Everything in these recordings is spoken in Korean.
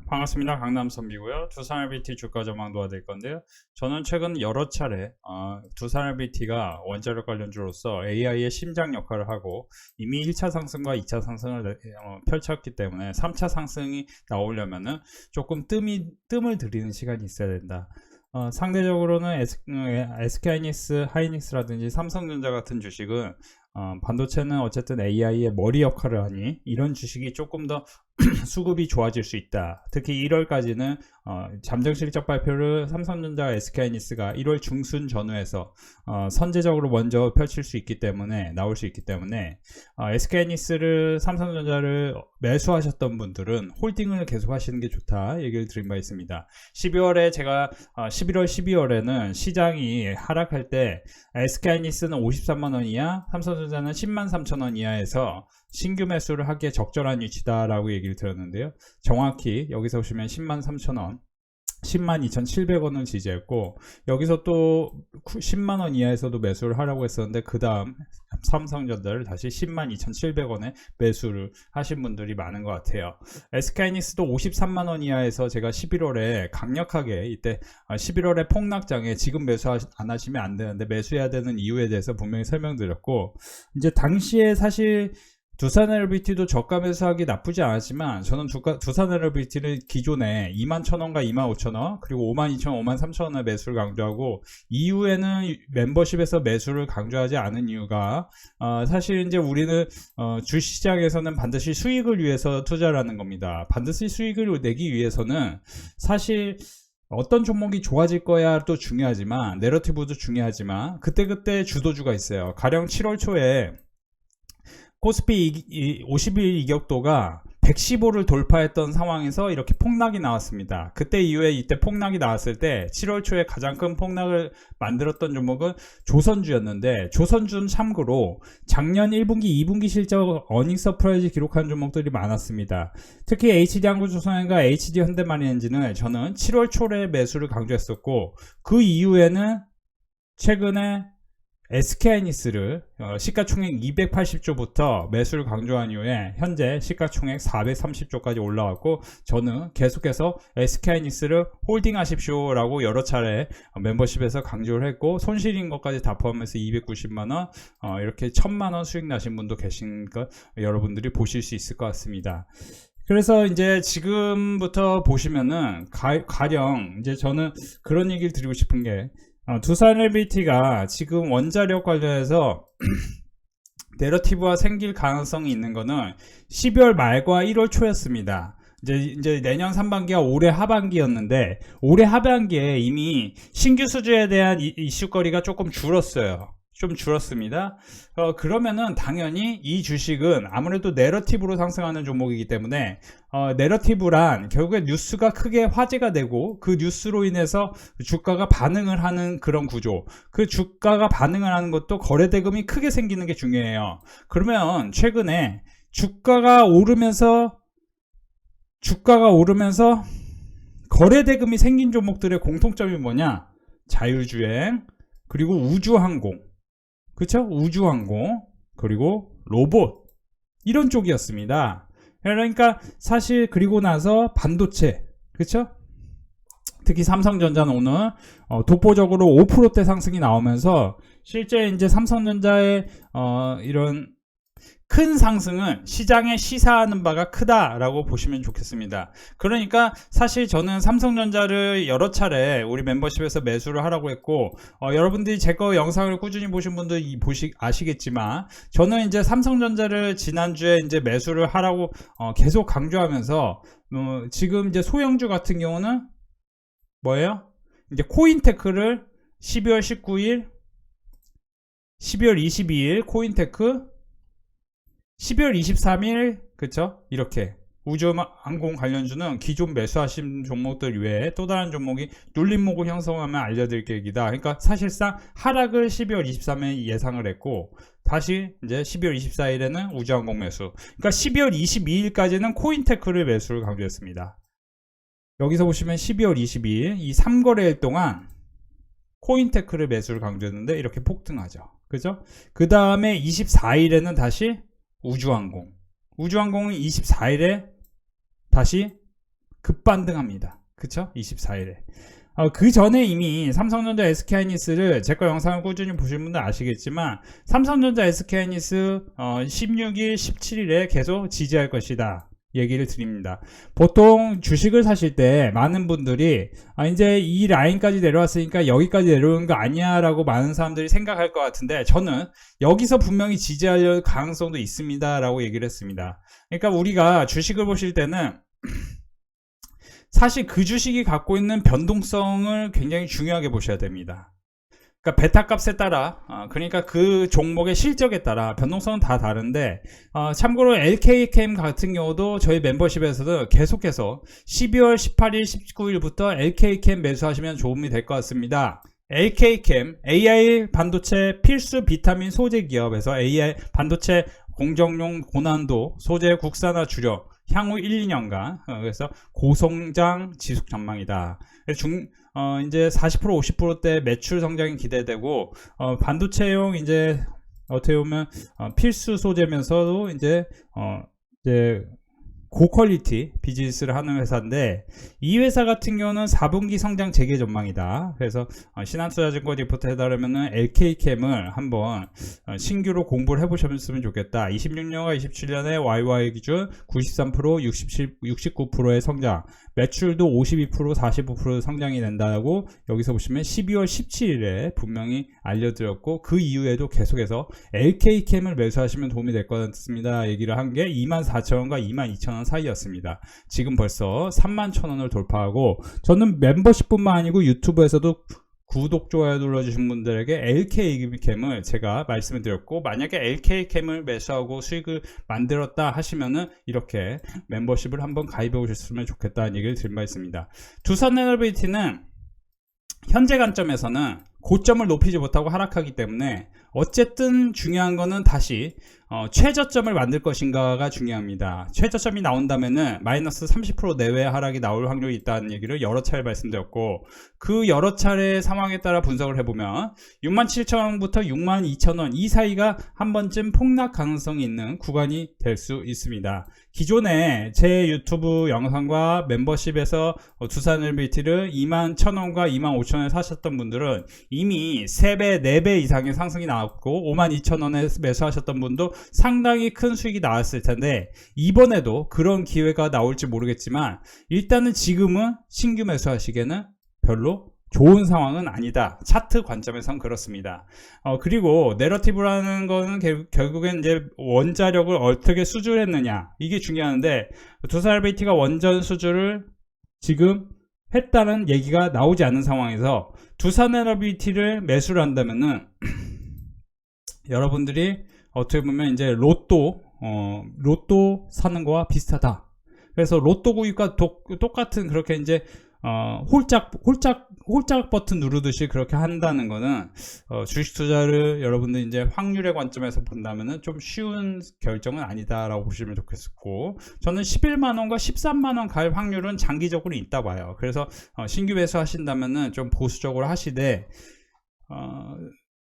반갑습니다. 강남선비고요. 두산LBT 주가 전망 도와드릴 건데요. 저는 최근 여러 차례 두산LBT가 원자력 관련주로서 AI의 심장 역할을 하고 이미 1차 상승과 2차 상승을 펼쳤기 때문에 3차 상승이 나오려면은 조금 뜸을 들이는 시간이 있어야 된다. 상대적으로는 SK하이닉스, 하이닉스라든지 삼성전자 같은 주식은 반도체는 어쨌든 AI의 머리 역할을 하니 이런 주식이 조금 더 수급이 좋아질 수 있다. 특히 1월까지는 잠정 실적 발표를 삼성전자, SK하이닉스가 1월 중순 전후에서 선제적으로 먼저 펼칠 수 있기 때문에 나올 수 있기 때문에 SK하이닉스를 삼성전자를 매수하셨던 분들은 홀딩을 계속 하시는 게 좋다 얘기를 드린 바 있습니다. 12월에 제가 11월 12월에는 시장이 하락할 때 SK하이닉스는 53만원 이하, 삼성전자는 10만 3천원 이하에서 신규 매수를 하기에 적절한 위치다 라고 얘기를 드렸는데요. 정확히 여기서 보시면 10만 3천원 102,700원을 지지했고, 여기서 또 10만원 이하에서도 매수를 하라고 했었는데 그 다음 삼성전자를 다시 102,700원에 매수를 하신 분들이 많은 것 같아요. SK하이닉스도 53만원 이하에서 제가 11월에 강력하게 이때 11월에 폭락장에 지금 매수 안 하시면 안 되는데 매수해야 되는 이유에 대해서 분명히 설명드렸고, 이제 당시에 사실 두산LBT도 저가 매수하기 나쁘지 않았지만 저는 두산LBT를 기존에 21,000원과 25,000원 그리고 52,000원, 53,000원의 매수를 강조하고, 이후에는 멤버십에서 매수를 강조하지 않은 이유가 사실 이제 우리는 주시장에서는 반드시 수익을 위해서 투자를 하는 겁니다. 반드시 수익을 내기 위해서는 사실 어떤 종목이 좋아질 거야 또 중요하지만, 내러티브도 중요하지만 그때그때 주도주가 있어요. 가령 7월 초에 코스피 50일 이격도가 115를 돌파했던 상황에서 이렇게 폭락이 나왔습니다. 그때 이후에 이때 폭락이 나왔을 때 7월 초에 가장 큰 폭락을 만들었던 종목은 조선주였는데, 조선주는 참고로 작년 1분기, 2분기 실적 어닝 서프라이즈 기록한 종목들이 많았습니다. 특히 HD한국조선해과 HD현대마린엔진을 저는 7월 초에 매수를 강조했었고, 그 이후에는 최근에 SK하이닉스를 시가총액 280조부터 매수를 강조한 이후에 현재 시가총액 430조까지 올라왔고, 저는 계속해서 SK하이닉스를 홀딩하십시오 라고 여러 차례 멤버십에서 강조를 했고, 손실인 것까지 다 포함해서 290만원 이렇게 1000만원 수익 나신 분도 계신 것 여러분들이 보실 수 있을 것 같습니다. 그래서 이제 지금부터 보시면은 가령 이제 저는 그런 얘기를 드리고 싶은 게, 두산LBT가 지금 원자력 관련해서 내러티브가 생길 가능성이 있는 거는 12월 말과 1월 초였습니다. 이제 내년 상반기와 올해 하반기였는데, 올해 하반기에 이미 신규 수주에 대한 이슈거리가 조금 줄었어요. 좀 줄었습니다. 그러면은 당연히 이 주식은 아무래도 내러티브로 상승하는 종목이기 때문에 내러티브란 결국에 뉴스가 크게 화제가 되고 그 뉴스로 인해서 주가가 반응을 하는 그런 구조, 그 주가가 반응을 하는 것도 거래대금이 크게 생기는 게 중요해요. 그러면 최근에 주가가 오르면서 거래대금이 생긴 종목들의 공통점이 뭐냐? 자율주행, 그리고 우주항공, 그쵸? 우주항공, 그리고 로봇, 이런 쪽이었습니다. 그러니까 사실 그리고 나서 반도체, 그쵸? 특히 삼성전자는 오늘 독보적으로 5%대 상승이 나오면서 실제 이제 삼성전자의 이런 큰 상승은 시장에 시사하는 바가 크다라고 보시면 좋겠습니다. 그러니까 사실 저는 삼성전자를 여러 차례 우리 멤버십에서 매수를 하라고 했고, 여러분들이 제 거 영상을 꾸준히 보신 분들 아시겠지만 저는 이제 삼성전자를 지난주에 이제 매수를 하라고 계속 강조하면서, 지금 이제 소형주 같은 경우는 뭐예요? 이제 코인테크를 12월 19일, 12월 22일 코인테크, 12월 23일, 그쵸? 이렇게 우주항공 관련주는 기존 매수하신 종목들 외에 또 다른 종목이 눌림목을 형성하면 알려드릴 계획이다. 그러니까 사실상 하락을 12월 23일 예상을 했고, 다시 이제 12월 24일에는 우주항공 매수, 그러니까 12월 22일까지는 코인테크를 매수를 강조했습니다. 여기서 보시면 12월 22일 이 3거래일 동안 코인테크를 매수를 강조했는데 이렇게 폭등하죠. 그죠? 그 다음에 24일에는 다시 우주항공은 24일에 다시 급반등합니다. 그쵸? 24일에. 그 전에 이미 삼성전자 SK하이닉스를 제거 영상을 꾸준히 보신 분들 아시겠지만 삼성전자 SK하이닉스 16일, 17일에 계속 지지할 것이다. 얘기를 드립니다. 보통 주식을 사실 때 많은 분들이 이제 이 라인까지 내려왔으니까 여기까지 내려오는 거 아니야 라고 많은 사람들이 생각할 것 같은데 저는 여기서 분명히 지지할 가능성도 있습니다 라고 얘기를 했습니다. 그러니까 우리가 주식을 보실 때는 사실 그 주식이 갖고 있는 변동성을 굉장히 중요하게 보셔야 됩니다. 그러니까 베타 값에 따라 그러니까 그 종목의 실적에 따라 변동성은 다 다른데 참고로 LKChem 같은 경우도 저희 멤버십에서도 계속해서 12월 18일 19일부터 LKChem 매수하시면 도움이 될 것 같습니다. LKChem AI 반도체 필수 비타민 소재 기업에서 AI 반도체 공정용 고난도 소재 국산화 주력 향후 1, 2년간 그래서 고성장 지속 전망이다. 이제 40% 50%대 매출 성장이 기대되고 반도체용 이제 어떻게 보면 필수 소재면서도 이제 고퀄리티 비즈니스를 하는 회사인데 이 회사 같은 경우는 4분기 성장 재개 전망이다. 그래서 신한투자증권 리포트에 따르면 LKChem을 한번 신규로 공부를 해보셨으면 좋겠다. 26년과 27년에 YY 기준 93%, 69%의 성장, 매출도 52%, 45% 성장이 된다고 여기서 보시면 12월 17일에 분명히 알려드렸고 그 이후에도 계속해서 LKChem을 매수하시면 도움이 될 것 같습니다. 얘기를 한 게 24,000원과 22,000원 사이였습니다. 지금 벌써 31,000원을 돌파하고 저는 멤버십뿐만 아니고 유튜브에서도 구독, 좋아요 눌러주신 분들에게 LKChem을 제가 말씀을 드렸고 만약에 LKChem을 매수하고 수익을 만들었다 하시면은 이렇게 멤버십을 한번 가입해 보셨으면 좋겠다는 얘기를 드린 바 있습니다. 두산에너비티는 현재 관점에서는 고점을 높이지 못하고 하락하기 때문에 어쨌든 중요한 거는 다시 최저점을 만들 것인가가 중요합니다. 최저점이 나온다면은 마이너스 30% 내외 하락이 나올 확률이 있다는 얘기를 여러 차례 말씀드렸고 그 여러 차례 상황에 따라 분석을 해보면 67,000원부터 62,000원 이 사이가 한 번쯤 폭락 가능성이 있는 구간이 될 수 있습니다. 기존에 제 유튜브 영상과 멤버십에서 두산엘비티를 21,000원과 25,000원에 사셨던 분들은 이미 3배, 4배 이상의 상승이 나왔고 52,000원에 매수하셨던 분도 상당히 큰 수익이 나왔을 텐데 이번에도 그런 기회가 나올지 모르겠지만 일단은 지금은 신규 매수하시기에는 별로 좋은 상황은 아니다. 차트 관점에선 그렇습니다. 그리고 내러티브라는 거는 결국엔 이제 원자력을 어떻게 수주했느냐 이게 중요한데 두산엘비티가 원전 수주를 지금 했다는 얘기가 나오지 않는 상황에서 두산에너비티를 매수를 한다면은 여러분들이 어떻게 보면 이제 로또 사는 거와 비슷하다. 그래서 로또 구입과 똑같은 그렇게 이제 홀짝 버튼 누르듯이 그렇게 한다는 거는 주식 투자를 여러분들 이제 확률의 관점에서 본다면은 좀 쉬운 결정은 아니다라고 보시면 좋겠고 저는 11만원과 13만원 갈 확률은 장기적으로 있다 봐요. 그래서 신규 매수 하신다면은 좀 보수적으로 하시되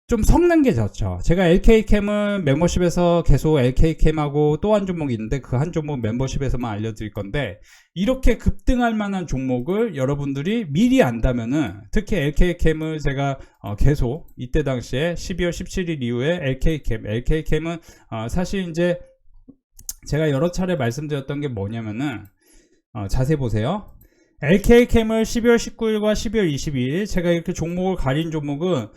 좀 섞는 게 좋죠. 제가 LKChem을 멤버십에서 계속 LKChem하고 또 한 종목이 있는데 그 한 종목 멤버십에서만 알려드릴 건데 이렇게 급등할 만한 종목을 여러분들이 미리 안다면은 특히 LKChem을 제가 계속 이때 당시에 12월 17일 이후에 LKChem은 사실 이제 제가 여러 차례 말씀드렸던 게 뭐냐면은 자세히 보세요. LKChem을 12월 19일과 12월 22일 제가 이렇게 종목을 가린 종목은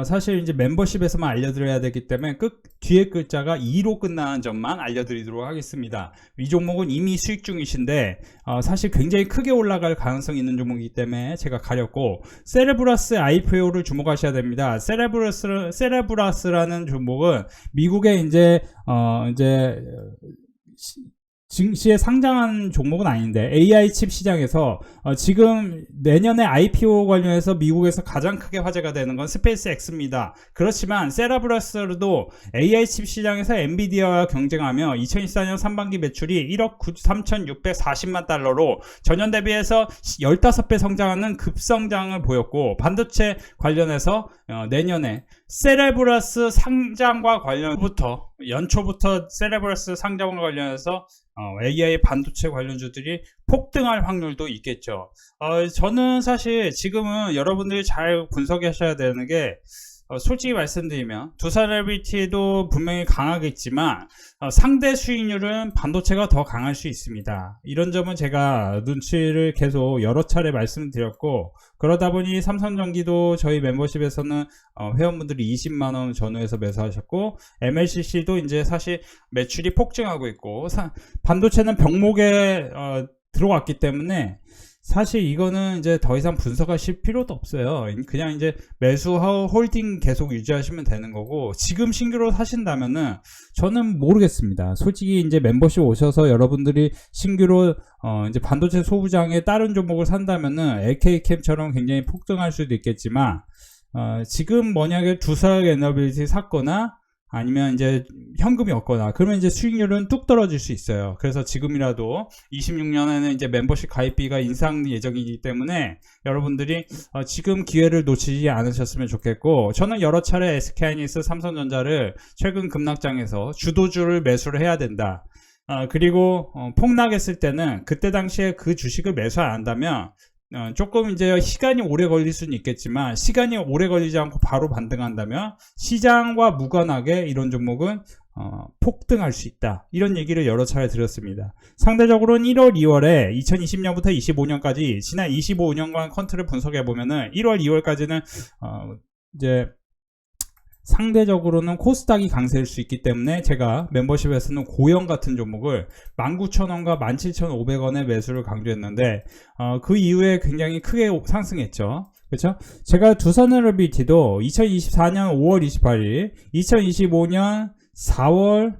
사실 이제 멤버십에서만 알려드려야 되기 때문에 뒤에 글자가 2로 끝나는 점만 알려드리도록 하겠습니다. 이 종목은 이미 수익 중이신데 사실 굉장히 크게 올라갈 가능성이 있는 종목이기 때문에 제가 가렸고 세레브라스 IPO를 주목하셔야 됩니다. 세레브라스라는 종목은 미국의 이제 증시에 상장한 종목은 아닌데 AI 칩 시장에서 지금 내년에 IPO 관련해서 미국에서 가장 크게 화제가 되는 건 스페이스 X입니다. 그렇지만 세라브라스도 AI 칩 시장에서 엔비디아와 경쟁하며 2024년 3반기 매출이 1억 3,640만 달러로 전년 대비해서 15배 성장하는 급성장을 보였고 반도체 관련해서 내년에 세레브라스 상장과 관련부터 연초부터 세레브라스 상장과 관련해서 AI 반도체 관련주들이 폭등할 확률도 있겠죠. 저는 사실 지금은 여러분들이 잘 분석하셔야 되는 게, 솔직히 말씀드리면 두산 LBT도 분명히 강하겠지만 상대 수익률은 반도체가 더 강할 수 있습니다. 이런 점은 제가 눈치를 계속 여러 차례 말씀드렸고, 그러다 보니 삼성전기도 저희 멤버십에서는 회원분들이 20만원 전후에서 매수하셨고, MLCC도 이제 사실 매출이 폭증하고 있고, 반도체는 병목에 들어왔기 때문에 사실 이거는 이제 더 이상 분석하실 필요도 없어요. 그냥 이제 매수하고 홀딩 계속 유지하시면 되는 거고, 지금 신규로 사신다면은 저는 모르겠습니다. 솔직히 이제 멤버십 오셔서 여러분들이 신규로 이제 반도체 소부장의 다른 종목을 산다면은 LK캠처럼 굉장히 폭등할 수도 있겠지만, 지금 만약에 두산 에너빌티 샀거나 아니면 이제 현금이 없거나 그러면 이제 수익률은 뚝 떨어질 수 있어요. 그래서 지금이라도 26년에는 이제 멤버십 가입비가 인상 예정이기 때문에 여러분들이 지금 기회를 놓치지 않으셨으면 좋겠고, 저는 여러 차례 SK하이닉스, 삼성전자를 최근 급락장에서 주도주를 매수를 해야 된다. 그리고 폭락했을 때는 그때 당시에 그 주식을 매수 안 한다면 조금 이제 시간이 오래 걸릴 수는 있겠지만, 시간이 오래 걸리지 않고 바로 반등한다면 시장과 무관하게 이런 종목은 폭등할 수 있다. 이런 얘기를 여러 차례 드렸습니다. 상대적으로는 1월, 2월에 2020년부터 25년까지 지난 25년간 컨트를 분석해 보면은 1월, 2월까지는 이제 상대적으로는 코스닥이 강세일 수 있기 때문에 제가 멤버십에서는 고영 같은 종목을 19,000원과 17,500원에 매수를 강조했는데, 그 이후에 굉장히 크게 상승했죠. 그렇죠? 제가 두산에너비티도 2024년 5월 28일, 2025년 4월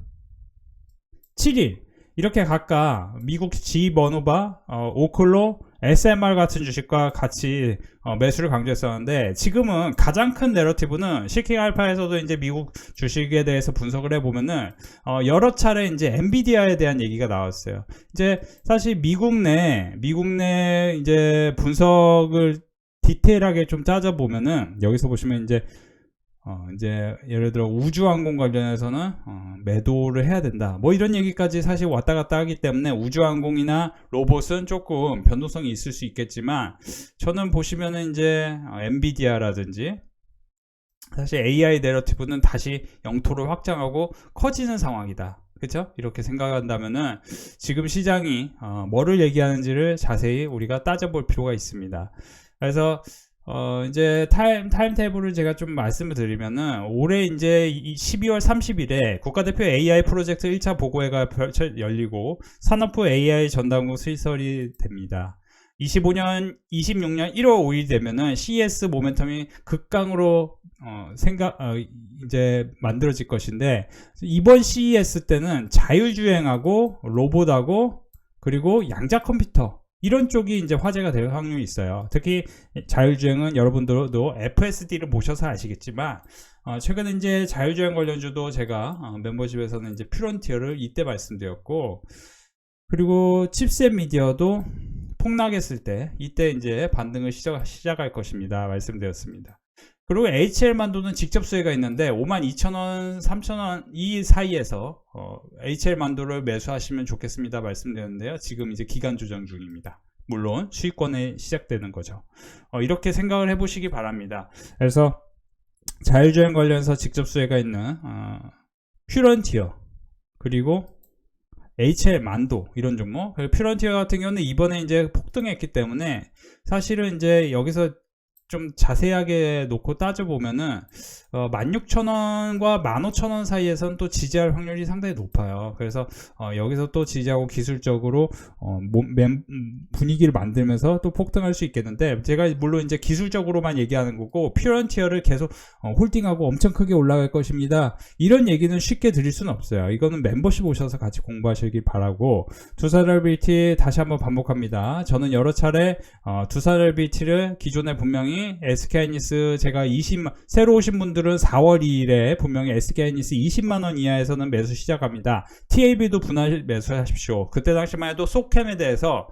7일 이렇게 각각 미국 G버누바, 오클로, SMR 같은 주식과 같이 매수를 강조했었는데, 지금은 가장 큰 내러티브는 시킹 알파에서도 이제 미국 주식에 대해서 분석을 해보면은 여러 차례 이제 엔비디아에 대한 얘기가 나왔어요. 이제 사실 미국 내 이제 분석을 디테일하게 좀 짜져보면은, 여기서 보시면 이제 예를 들어 우주항공 관련해서는 매도를 해야 된다, 뭐 이런 얘기까지 사실 왔다 갔다 하기 때문에 우주항공이나 로봇은 조금 변동성이 있을 수 있겠지만, 저는 보시면은 이제 엔비디아라든지 사실 AI 내러티브는 다시 영토를 확장하고 커지는 상황이다. 그렇죠? 이렇게 생각한다면은 지금 시장이 뭐를 얘기하는지를 자세히 우리가 따져볼 필요가 있습니다. 그래서 이제 타임테이블을 제가 좀 말씀을 드리면은, 올해 이제 12월 30일에 국가대표 AI 프로젝트 1차 보고회가 열리고 산업부 AI 전담국 수립설이 됩니다. 26년 1월 5일 되면은 CES 모멘텀이 극강으로 이제 만들어질 것인데, 이번 CES 때는 자율주행하고 로봇하고 그리고 양자 컴퓨터, 이런 쪽이 이제 화제가 될 확률이 있어요. 특히 자율주행은 여러분들도 FSD를 보셔서 아시겠지만, 최근에 이제 자율주행 관련주도 제가 멤버십에서는 이제 퓨런티어를 이때 말씀드렸고, 그리고 칩셋 미디어도 폭락했을 때 이때 이제 반등을 시작할 것입니다 말씀드렸습니다. 그리고 HL만도는 직접 수혜가 있는데 52,000원, 3,000원 이 사이에서 HL만도를 매수하시면 좋겠습니다 말씀드렸는데요. 지금 이제 기간 조정 중입니다. 물론 수익권에 시작되는 거죠. 이렇게 생각을 해보시기 바랍니다. 그래서 자율주행 관련해서 직접 수혜가 있는 퓨런티어, 그리고 HL만도, 이런 종목. 퓨런티어 같은 경우는 이번에 이제 폭등했기 때문에 사실은 이제 여기서 좀 자세하게 놓고 따져보면은 16,000원과 15,000원 사이에서는 또 지지할 확률이 상당히 높아요. 그래서 여기서 또 지지하고 기술적으로 분위기를 만들면서 또 폭등할 수 있겠는데, 제가 물론 이제 기술적으로만 얘기하는 거고, 퓨런티어를 계속 홀딩하고 엄청 크게 올라갈 것입니다, 이런 얘기는 쉽게 드릴 수는 없어요. 이거는 멤버십 오셔서 같이 공부하시길 바라고, 두산LBT 다시 한번 반복합니다. 저는 여러 차례 두산LBT를 기존에 분명히 SK하이닉스, 제가 새로 오신 분들은 4월 2일에 분명히 SK하이닉스 20만원 이하에서는 매수 시작합니다. TAB도 분할 매수하십시오. 그때 당시만 해도 소캠에 대해서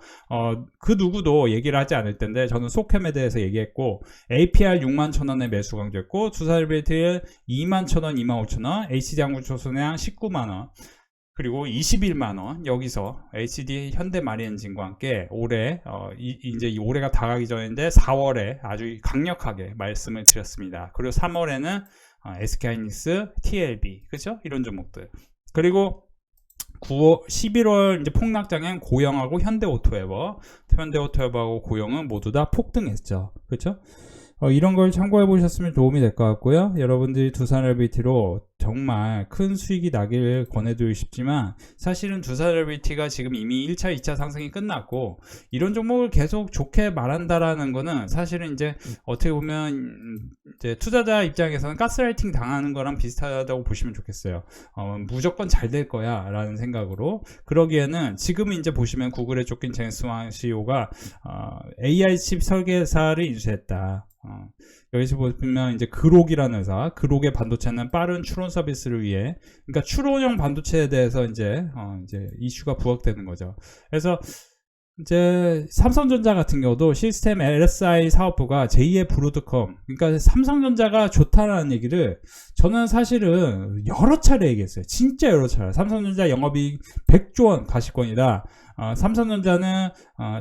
그 누구도 얘기를 하지 않을 텐데 저는 소캠에 대해서 얘기했고, APR 61,000원에 매수 강조했고, 두산LBT를 21,000원, 25,000원, H장구조선해양 19만원, 그리고 21만원 여기서 HD 현대마리엔진과 함께 올해 이제 이 올해가 다가기 전인데 4월에 아주 강력하게 말씀을 드렸습니다. 그리고 3월에는 SK하이닉스, TLB 그죠? 이런 종목들. 그리고 11월 이제 폭락장엔 고영하고 현대오토웨버하고 고영은 모두 다 폭등했죠. 그렇죠? 이런 걸 참고해 보셨으면 도움이 될 것 같고요. 여러분들이 두산LBT로 정말 큰 수익이 나기를 권해드리고 싶지만 사실은 두산LBT가 지금 이미 1차, 2차 상승이 끝났고 이런 종목을 계속 좋게 말한다라는 거는 사실은 이제 어떻게 보면 이제 투자자 입장에서는 가스라이팅 당하는 거랑 비슷하다고 보시면 좋겠어요. 무조건 잘 될 거야 라는 생각으로. 그러기에는 지금 이제 보시면 구글에 쫓긴 제임스 왕 CEO가 AI 칩 설계사를 인수했다. 여기서 보면 이제 그록이라는 회사, 그록의 반도체는 빠른 추론 서비스를 위해, 그러니까 추론형 반도체에 대해서 이제 이슈가 부각되는 거죠. 그래서 이제 삼성전자 같은 경우도 시스템 LSI 사업부가 제2의 브로드컴, 그러니까 삼성전자가 좋다라는 얘기를 저는 사실은 여러 차례 얘기했어요. 진짜 여러 차례. 삼성전자 영업이익 100조 원 가시권이다. 삼성전자는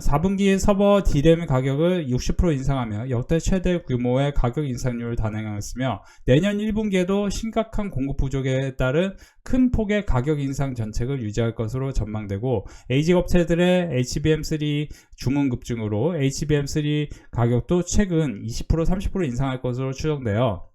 4분기 서버 D램 가격을 60% 인상하며 역대 최대 규모의 가격 인상률을 단행하였으며 내년 1분기에도 심각한 공급 부족에 따른 큰 폭의 가격 인상 정책을 유지할 것으로 전망되고 에이직 업체들의 HBM3 주문 급증으로 HBM3 가격도 최근 20% 30% 인상할 것으로 추정되어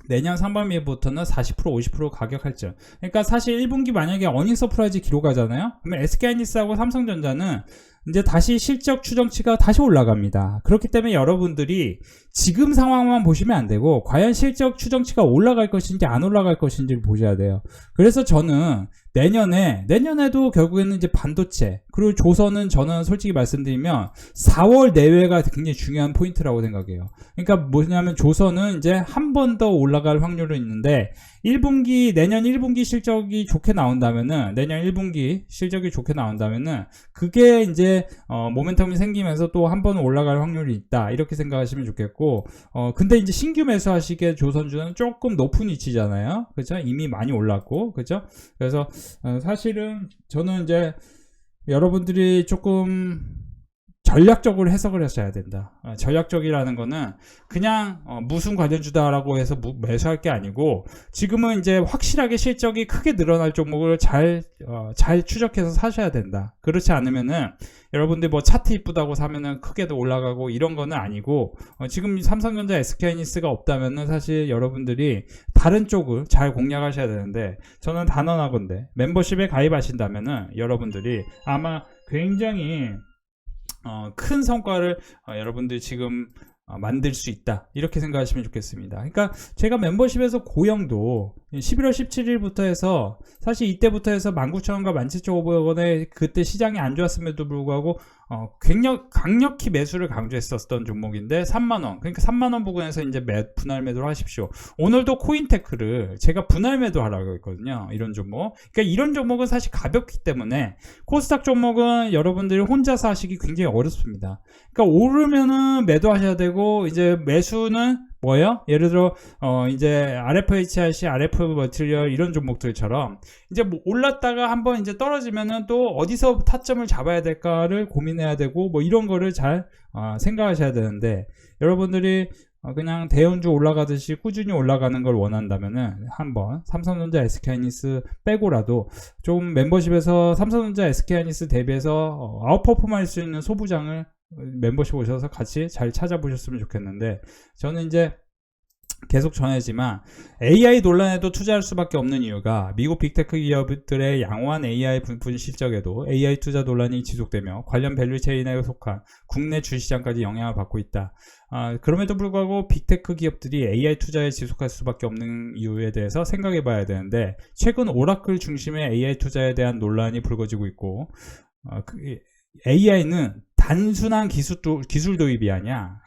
내년 상반기부터는 40% 50% 가격 할증. 그러니까 사실 1분기 만약에 어닝 서프라이즈 기록하잖아요. 그러면 SK하이닉스하고 삼성전자는 이제 다시 실적 추정치가 다시 올라갑니다. 그렇기 때문에 여러분들이 지금 상황만 보시면 안 되고 과연 실적 추정치가 올라갈 것인지 안 올라갈 것인지를 보셔야 돼요. 그래서 저는 내년에도 결국에는 이제 반도체 그리고 조선은 저는 솔직히 말씀드리면 4월 내외가 굉장히 중요한 포인트라고 생각해요. 그러니까 뭐냐면 조선은 이제 한 번 더 올라갈 확률은 있는데 내년 1분기 실적이 좋게 나온다면은 그게 이제 모멘텀이 생기면서 또 한 번 올라갈 확률이 있다 이렇게 생각하시면 좋겠고 근데 이제 신규 매수하시기에 조선주는 조금 높은 위치잖아요. 그렇죠? 이미 많이 올랐고 그렇죠? 그래서 사실은 저는 이제 여러분들이 조금 전략적으로 해석을 하셔야 된다. 전략적이라는 거는 그냥 무슨 관련주다라고 해서 매수할 게 아니고 지금은 이제 확실하게 실적이 크게 늘어날 종목을 잘 추적해서 사셔야 된다. 그렇지 않으면은 여러분들 뭐 차트 이쁘다고 사면은 크게도 올라가고 이런 거는 아니고 지금 삼성전자 SK하이닉스가 없다면은 사실 여러분들이 다른 쪽을 잘 공략하셔야 되는데 저는 단언하건대 멤버십에 가입하신다면은 여러분들이 아마 굉장히 큰 성과를 여러분들이 지금 만들 수 있다 이렇게 생각하시면 좋겠습니다. 그러니까 제가 멤버십에서 고영도 11월 17일부터 해서 사실 이때부터 해서 19,000원과 17,500원에 그때 시장이 안 좋았음에도 불구하고 강력히 매수를 강조했었던 종목인데 3만원 그러니까 3만원 부근에서 이제 분할 매도를 하십시오. 오늘도 코인테크를 제가 분할 매도하라고 했거든요. 이런 종목 그러니까 이런 종목은 사실 가볍기 때문에 코스닥 종목은 여러분들이 혼자서 하시기 굉장히 어렵습니다. 그러니까 오르면은 매도하셔야 되고 이제 매수는 뭐예요? 예를 들어 이제 RFHIC, RF 머티리얼 이런 종목들처럼 이제 뭐 올랐다가 한번 이제 떨어지면은 또 어디서 타점을 잡아야 될까를 고민해야 되고 뭐 이런 거를 잘 생각하셔야 되는데 여러분들이 그냥 대형주 올라가듯이 꾸준히 올라가는 걸 원한다면은 한번 삼성전자 SK하이닉스 빼고라도 좀 멤버십에서 삼성전자 SK하이닉스 대비해서 아웃퍼폼할 수 있는 소부장을 멤버십 오셔서 같이 잘 찾아보셨으면 좋겠는데 저는 이제 계속 전하지만 AI 논란에도 투자할 수밖에 없는 이유가 미국 빅테크 기업들의 양호한 AI 분포 실적에도 AI 투자 논란이 지속되며 관련 밸류체인에 속한 국내 주시장까지 영향을 받고 있다. 그럼에도 불구하고 빅테크 기업들이 AI 투자에 지속할 수밖에 없는 이유에 대해서 생각해 봐야 되는데 최근 오라클 중심의 AI 투자에 대한 논란이 불거지고 있고 AI는 단순한 기술 도입이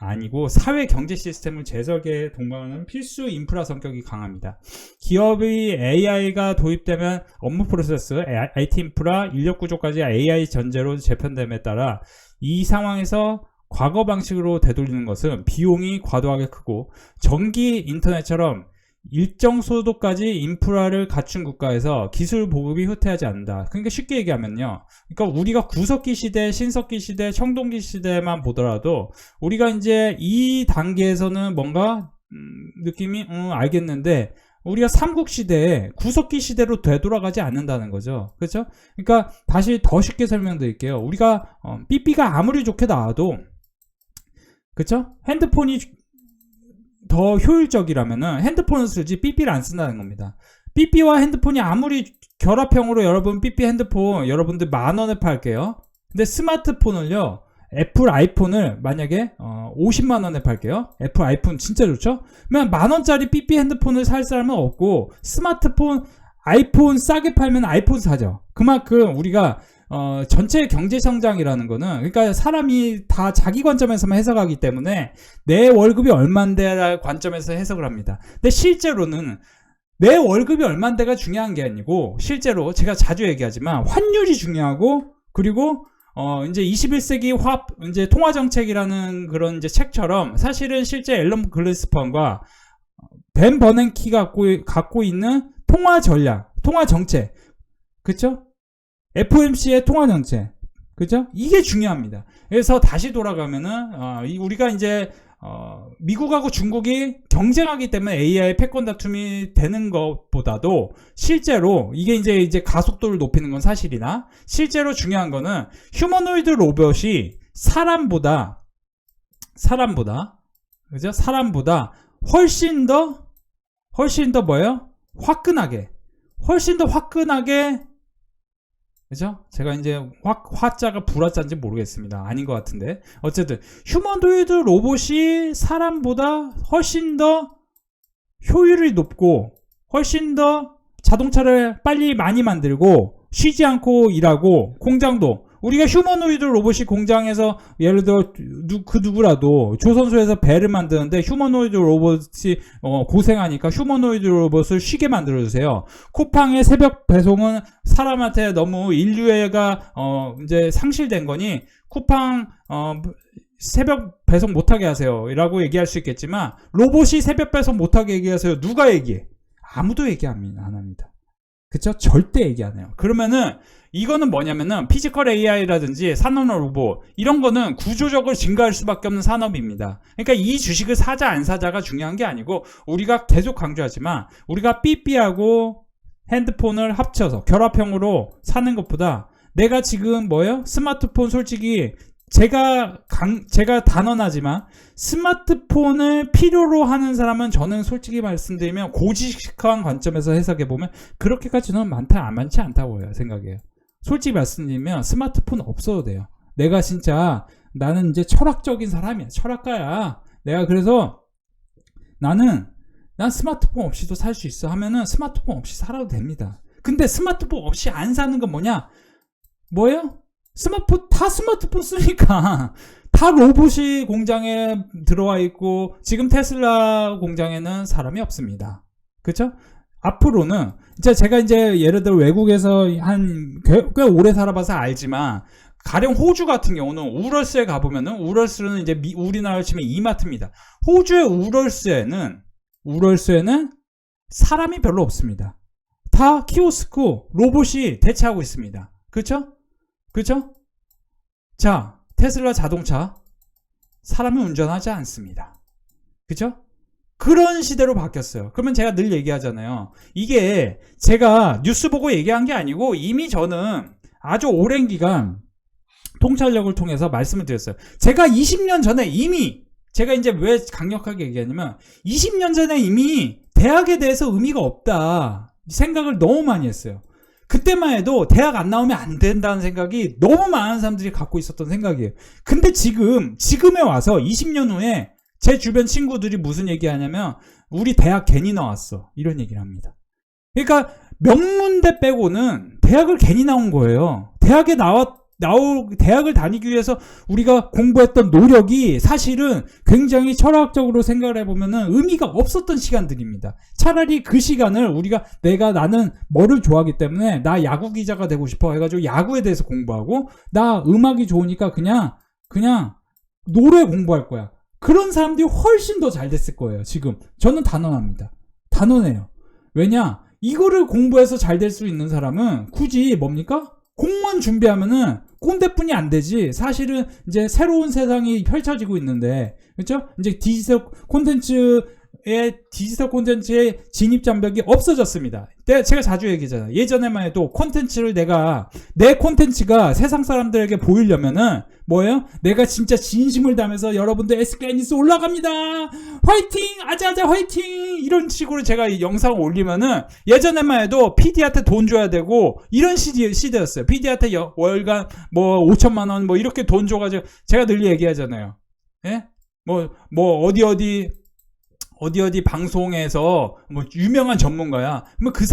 아니고 사회 경제 시스템을 재설계에 동반하는 필수 인프라 성격이 강합니다. 기업이 AI가 도입되면 업무 프로세스, IT 인프라, 인력 구조까지 AI 전제로 재편됨에 따라 이 상황에서 과거 방식으로 되돌리는 것은 비용이 과도하게 크고 전기 인터넷처럼 일정 소도까지 인프라를 갖춘 국가에서 기술 보급이 후퇴하지 않는다. 그러니까 쉽게 얘기하면요. 그러니까 우리가 구석기 시대, 신석기 시대, 청동기 시대만 보더라도 우리가 이제 이 단계에서는 뭔가 느낌이 알겠는데 우리가 삼국시대에 구석기 시대로 되돌아가지 않는다는 거죠. 그렇죠? 그러니까 다시 더 쉽게 설명드릴게요. 우리가 삐삐가 아무리 좋게 나와도 그렇죠? 핸드폰이 더 효율적이라면은 핸드폰을 쓰지 삐삐를 안 쓴다는 겁니다. 삐삐와 핸드폰이 아무리 결합형으로 여러분 삐삐 핸드폰 여러분들 10,000원에 팔게요. 근데 스마트폰을요. 애플 아이폰을 만약에 50만원에 팔게요. 애플 아이폰 진짜 좋죠? 그러면 10,000원짜리 삐삐 핸드폰을 살 사람은 없고 스마트폰 아이폰 싸게 팔면 아이폰 사죠. 그만큼 우리가 전체 경제 성장이라는 거는 그러니까 사람이 다 자기 관점에서만 해석하기 때문에 내 월급이 얼만데라는 관점에서 해석을 합니다. 근데 실제로는 내 월급이 얼만데가 중요한 게 아니고 실제로 제가 자주 얘기하지만 환율이 중요하고 그리고 이제 21세기 이제 통화 정책이라는 그런 이제 책처럼 사실은 실제 앨런 글리스펀과 벤 버냉키가 갖고 있는 통화 전략, 통화 정책, 그쵸? FOMC의 통화 정책, 그죠? 이게 중요합니다. 그래서 다시 돌아가면은 우리가 이제 미국하고 중국이 경쟁하기 때문에 AI 패권 다툼이 되는 것보다도 실제로 이게 이제 가속도를 높이는 건 사실이나 실제로 중요한 거는 휴머노이드 로봇이 사람보다 그죠? 사람보다 훨씬 더 뭐예요? 훨씬 더 화끈하게 그죠? 제가 이제 화자가 불화자인지 모르겠습니다. 아닌 것 같은데 어쨌든 휴머노이드 로봇이 사람보다 훨씬 더 효율이 높고 훨씬 더 자동차를 빨리 많이 만들고 쉬지 않고 일하고 공장도 우리가 휴머노이드 로봇이 공장에서 예를 들어 그 누구라도 조선소에서 배를 만드는데 휴머노이드 로봇이 고생하니까 휴머노이드 로봇을 쉬게 만들어주세요. 쿠팡의 새벽 배송은 사람한테 너무 인류애가 이제 상실된 거니 쿠팡 새벽 배송 못하게 하세요 라고 얘기할 수 있겠지만 로봇이 새벽 배송 못하게 얘기하세요. 누가 얘기해? 아무도 얘기 안 합니다. 그쵸? 절대 얘기 안 해요. 그러면은 이거는 뭐냐면은 피지컬 AI라든지 산업 로봇 이런 거는 구조적으로 증가할 수밖에 없는 산업입니다. 그러니까 이 주식을 사자 안 사자가 중요한 게 아니고 우리가 계속 강조하지만 우리가 삐삐하고 핸드폰을 합쳐서 결합형으로 사는 것보다 내가 지금 뭐예요? 스마트폰 솔직히 제가 단언하지만 스마트폰을 필요로 하는 사람은 저는 솔직히 말씀드리면 고지식한 관점에서 해석해보면 그렇게까지는 많지 않다고 생각해요. 솔직히 말씀드리면 스마트폰 없어도 돼요. 내가 진짜 나는 이제 철학적인 사람이야. 철학가야. 내가 그래서 난 스마트폰 없이도 살 수 있어 하면은 스마트폰 없이 살아도 됩니다. 근데 스마트폰 없이 안 사는 건 뭐예요? 다 스마트폰 쓰니까 다 로봇이 공장에 들어와 있고 지금 테슬라 공장에는 사람이 없습니다. 그쵸? 앞으로는 제가 이제 예를 들어 외국에서 꽤 오래 살아봐서 알지만 가령 호주 같은 경우는 우럴스에 가보면은 우럴스는 이제 우리나라로 치면 이마트입니다. 호주의 우럴스에는 사람이 별로 없습니다. 다 키오스크 로봇이 대체하고 있습니다. 그쵸? 자, 테슬라 자동차 사람이 운전하지 않습니다. 그쵸? 그런 시대로 바뀌었어요. 그러면 제가 늘 얘기하잖아요. 이게 제가 뉴스 보고 얘기한 게 아니고 이미 저는 아주 오랜 기간 통찰력을 통해서 말씀을 드렸어요. 제가 20년 전에 제가 이제 왜 강력하게 얘기하냐면 20년 전에 이미 대학에 대해서 의미가 없다 생각을 너무 많이 했어요. 그때만 해도 대학 안 나오면 안 된다는 생각이 너무 많은 사람들이 갖고 있었던 생각이에요. 근데 지금에 와서 20년 후에 제 주변 친구들이 무슨 얘기 하냐면 우리 대학 괜히 나왔어 이런 얘기를 합니다. 그러니까 명문대 빼고는 대학을 괜히 나온 거예요. 대학을 다니기 위해서 우리가 공부했던 노력이 사실은 굉장히 철학적으로 생각을 해보면은 의미가 없었던 시간들입니다. 차라리 그 시간을 나는 뭐를 좋아하기 때문에 나 야구 기자가 되고 싶어 해가지고 야구에 대해서 공부하고 나 음악이 좋으니까 그냥 노래 공부할 거야. 그런 사람들이 훨씬 더 잘 됐을 거예요. 지금 저는 단언합니다. 단언해요. 왜냐? 이거를 공부해서 잘 될 수 있는 사람은 굳이 뭡니까? 공무원 준비하면은 꼰대뿐이 안 되지. 사실은 이제 새로운 세상이 펼쳐지고 있는데, 그렇죠? 이제 디지털 콘텐츠의 진입 장벽이 없어졌습니다. 제가 자주 얘기하잖아요. 예전에만 해도 콘텐츠를 내 콘텐츠가 세상 사람들에게 보이려면은 뭐예요? 내가 진짜 진심을 담아서 여러분들 SK니스 올라갑니다. 화이팅! 아자아자 화이팅! 이런 식으로 제가 영상을 올리면은 예전에만 해도 PD한테 돈 줘야 되고 이런 시대였어요. PD한테 월간 뭐 5천만 원 뭐 이렇게 돈 줘가지고 제가 늘 얘기하잖아요. 예? 어디 방송에서 뭐 유명한 전문가야. 뭐 그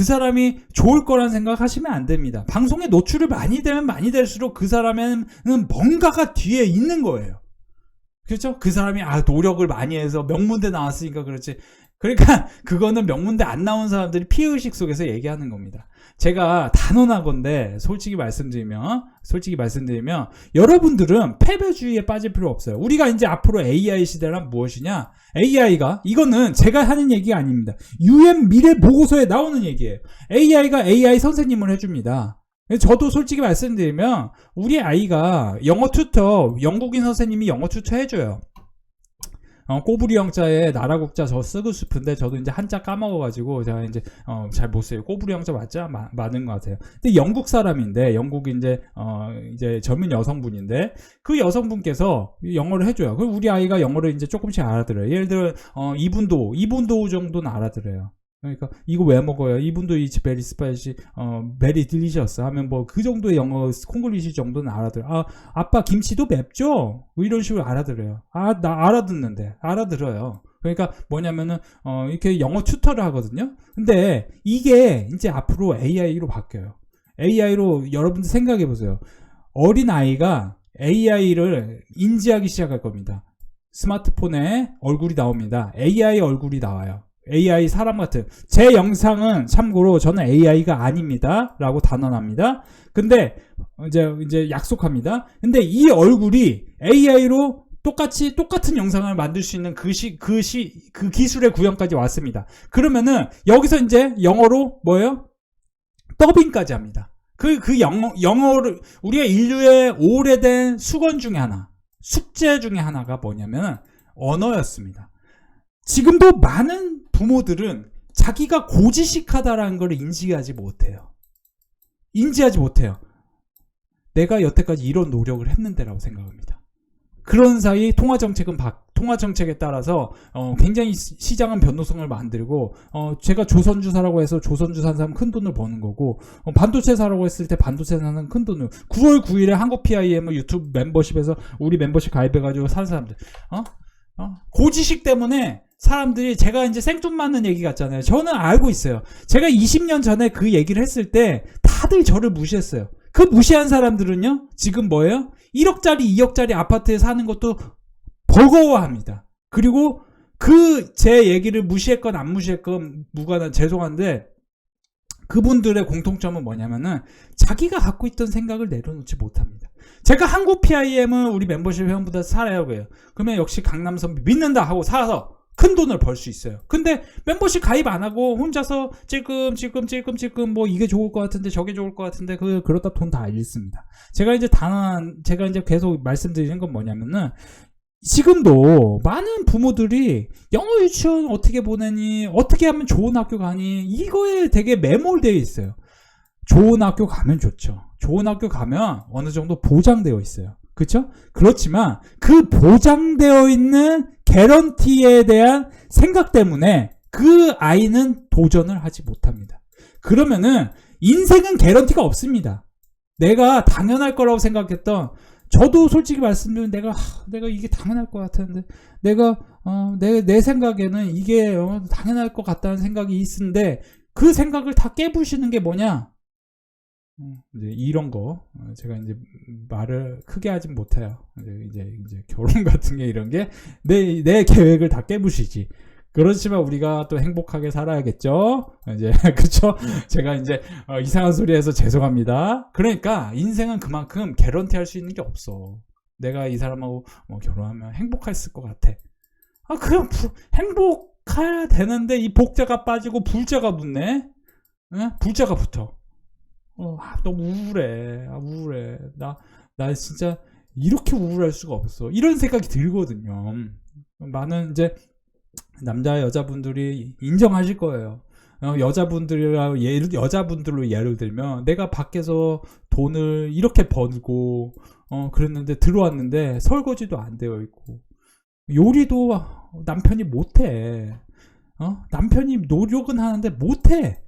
사람이 좋을 거란 생각하시면 안 됩니다. 방송에 노출을 많이 되면 많이 될수록 그 사람에는 뭔가가 뒤에 있는 거예요. 그렇죠? 그 사람이 노력을 많이 해서 명문대 나왔으니까 그렇지. 그러니까 그거는 명문대 안 나온 사람들이 피해의식 속에서 얘기하는 겁니다. 제가 단언하건대 솔직히 말씀드리면 여러분들은 패배주의에 빠질 필요 없어요. 우리가 이제 앞으로 AI 시대란 무엇이냐? AI가 이거는 제가 하는 얘기가 아닙니다. UN 미래 보고서에 나오는 얘기예요. AI가 AI 선생님을 해줍니다. 저도 솔직히 말씀드리면 우리 아이가 영어 튜터, 영국인 선생님이 영어 튜터 해줘요. 꼬부리 영자에 나라국자 저 쓰고 싶은데 저도 이제 한자 까먹어가지고 제가 이제 잘 못 써요. 꼬부리 영자 맞자? 맞는 것 같아요. 근데 영국 사람인데 영국 이제 젊은 여성분인데 그 여성분께서 영어를 해줘요. 그럼 우리 아이가 영어를 이제 조금씩 알아들어요. 예를 들어 이분도 정도는 알아들어요. 그러니까 이거 왜 먹어요? 이분도 이츠 베리 스파이시 베리 딜리셔스 하면 뭐 그 정도의 영어 콩글리시 정도는 알아들어요. 아빠 김치도 맵죠? 뭐 이런 식으로 알아들어요. 나 알아들어요. 그러니까 뭐냐면은 이렇게 영어 튜터를 하거든요. 근데 이게 이제 앞으로 AI로 바뀌어요. AI로 여러분들 생각해 보세요. 어린 아이가 AI를 인지하기 시작할 겁니다. 스마트폰에 얼굴이 나옵니다. AI 얼굴이 나와요. AI 사람 같은. 제 영상은 참고로 저는 AI가 아닙니다. 라고 단언합니다. 근데 이제 약속합니다. 근데 이 얼굴이 AI로 똑같은 영상을 만들 수 있는 그 기술의 구현까지 왔습니다. 그러면은 여기서 이제 영어로 뭐예요? 더빙까지 합니다. 영어를 우리가 인류의 오래된 숙제 중에 하나가 뭐냐면 언어였습니다. 지금도 많은 부모들은 자기가 고지식하다라는 걸 인지하지 못해요. 내가 여태까지 이런 노력을 했는데라고 생각합니다. 그런 사이 통화정책에 따라서 굉장히 시장은 변동성을 만들고 제가 조선주사라고 해서 조선주 산 사람 큰 돈을 버는 거고 반도체 사라고 했을 때 반도체 사는 큰 돈을 9월 9일에 한국 PIM 유튜브 멤버십에서 우리 멤버십 가입해가지고 사는 사람들 고지식 때문에 사람들이 제가 이제 생뚱맞는 얘기 같잖아요. 저는 알고 있어요. 제가 20년 전에 그 얘기를 했을 때 다들 저를 무시했어요. 그 무시한 사람들은요 지금 뭐예요? 1억짜리 2억짜리 아파트에 사는 것도 버거워합니다. 그리고 제 얘기를 무시했건 안 무시했건 무관한 죄송한데 그분들의 공통점은 뭐냐면은 자기가 갖고 있던 생각을 내려놓지 못합니다. 제가 한국 PIM은 우리 멤버십 회원보다 살아요. 그러면 역시 강남선비 믿는다 하고 사서 큰 돈을 벌 수 있어요. 근데 멤버십 가입 안 하고 혼자서 찔끔 뭐 이게 좋을 것 같은데 저게 좋을 것 같은데 그러다 돈 다 잃습니다. 제가 이제 계속 말씀드리는 건 뭐냐면은 지금도 많은 부모들이 영어 유치원 어떻게 보내니, 어떻게 하면 좋은 학교 가니, 이거에 되게 매몰되어 있어요. 좋은 학교 가면 좋죠. 좋은 학교 가면 어느 정도 보장되어 있어요. 그렇죠? 그렇지만 그 보장되어 있는 개런티에 대한 생각 때문에 그 아이는 도전을 하지 못합니다. 그러면은 인생은 개런티가 없습니다. 내가 당연할 거라고 생각했던, 저도 솔직히 말씀드리면 내가 이게 당연할 것 같았는데 내 생각에는 이게 당연할 것 같다는 생각이 있는데 그 생각을 다 깨부시는 게 뭐냐? 이제 이런 거 제가 이제 말을 크게 하진 못해요. 이제 결혼 같은 게 이런 게 내 계획을 다 깨부시지. 그렇지만 우리가 또 행복하게 살아야겠죠. 이제 그쵸? 제가 이제 이상한 소리 해서 죄송합니다. 그러니까 인생은 그만큼 개런티 할 수 있는 게 없어. 내가 이 사람하고 결혼하면 행복했을 것 같아. 그냥 가야 되는데 이 복자가 빠지고 불자가 붙네. 응? 불자가 붙어. 너무 우울해. 우울해. 나 진짜 이렇게 우울할 수가 없어. 이런 생각이 들거든요. 많은 이제 남자 여자분들이 인정하실 거예요. 여자분들로 예를 들면 내가 밖에서 돈을 이렇게 벌고 그랬는데 들어왔는데 설거지도 안 되어 있고 요리도 남편이 못해. 남편이 노력은 하는데 못해.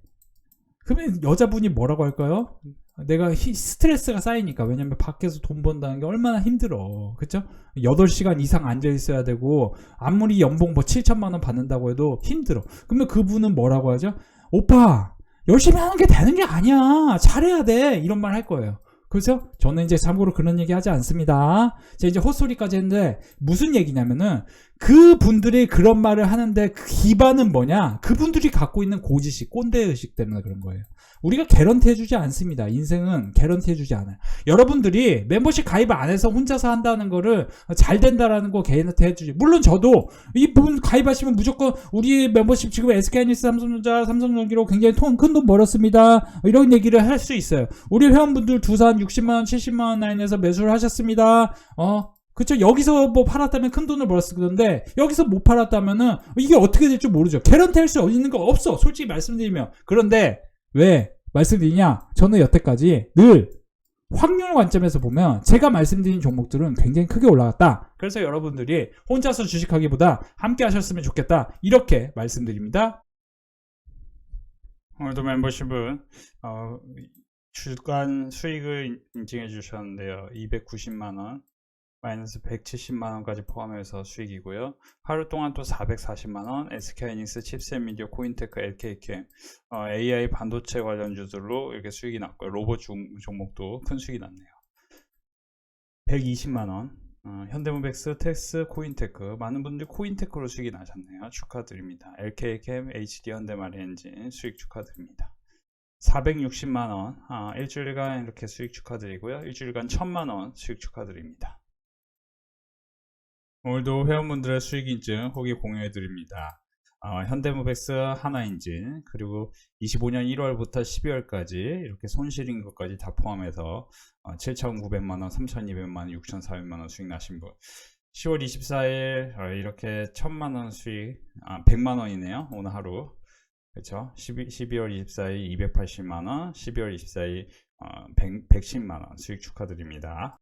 그러면 여자분이 뭐라고 할까요? 내가 스트레스가 쌓이니까. 왜냐면 밖에서 돈 번다는 게 얼마나 힘들어. 그쵸? 8시간 이상 앉아 있어야 되고 아무리 연봉 뭐 7천만 원 받는다고 해도 힘들어. 그러면 그분은 뭐라고 하죠? 오빠 열심히 하는 게 되는 게 아니야. 잘해야 돼. 이런 말 할 거예요. 그렇죠? 저는 이제 참고로 그런 얘기 하지 않습니다. 제가 이제 헛소리까지 했는데 무슨 얘기냐면은 그분들이 그런 말을 하는데 그 기반은 뭐냐? 그분들이 갖고 있는 고지식, 꼰대의식 때문에 그런 거예요. 우리가 개런티 해주지 않습니다. 인생은 개런티 해주지 않아요. 여러분들이 멤버십 가입 안 해서 혼자서 한다는 거를 잘 된다라는 거 개런티 해주지. 물론 저도 이 부분 가입하시면 무조건 우리 멤버십 지금 SK하이닉스, 삼성전자, 삼성전기로 굉장히 큰 돈 벌었습니다. 이런 얘기를 할 수 있어요. 우리 회원분들 두산 60만원, 70만원 라인에서 매수를 하셨습니다. 그쵸? 여기서 뭐 팔았다면 큰 돈을 벌었을 건데 여기서 못 팔았다면은 이게 어떻게 될지 모르죠. 개런티 할 수 있는 거 없어. 솔직히 말씀드리면. 그런데 왜 말씀드리냐? 저는 여태까지 늘 확률 관점에서 보면 제가 말씀드린 종목들은 굉장히 크게 올라갔다. 그래서 여러분들이 혼자서 주식하기보다 함께 하셨으면 좋겠다. 이렇게 말씀드립니다. 오늘도 멤버십은 주간 수익을 인증해 주셨는데요. 290만원 마이너스 170만원까지 포함해서 수익이고요. 하루 동안 또 440만원, SK하이닉스, 칩셋 미디어, 코인테크, LK캠, AI 반도체 관련 주들로 이렇게 수익이 났고요. 로봇 종목도 큰 수익이 났네요. 120만원, 현대모백스, 텍스, 코인테크, 많은 분들이 코인테크로 수익이 나셨네요. 축하드립니다. LK캠, HD 현대마리엔진 수익 축하드립니다. 460만원, 일주일간 이렇게 수익 축하드리고요. 일주일간 1000만원 수익 축하드립니다. 오늘도 회원분들의 수익인증 후기 공유해드립니다. 현대모백스, 하나인진, 그리고 25년 1월부터 12월까지 이렇게 손실인 것까지 다 포함해서 7,900만원, 3,200만원, 6,400만원 수익 나신 분, 10월 24일 이렇게 1,000만원 수익, 100만원이네요. 오늘 하루. 그렇죠? 12월 24일 280만원, 12월 24일 110만원 수익 축하드립니다.